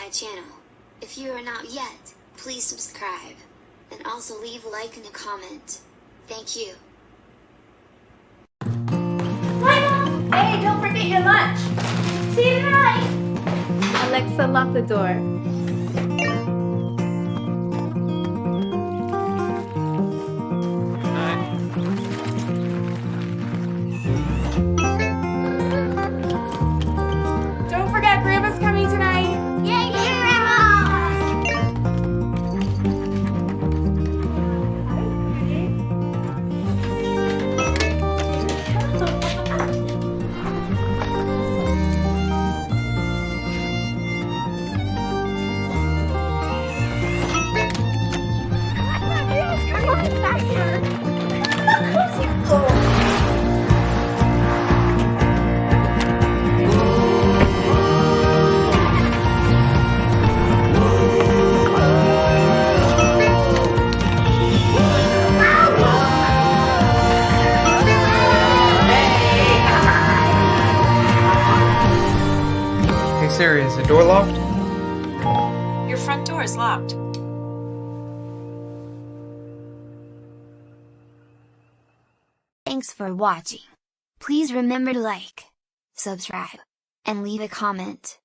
my channel. If you are not yet, please subscribe. And also leave a like and a comment. Thank you. Bye, Mom! Hey, don't forget your lunch! See you tonight! Alexa, lock the door. Don't forget, Grandma's coming tonight! Yay, Grandma! Hey Siri, is the door locked? Your front door is locked. Thanks for watching. Please remember to like, subscribe, and leave a comment.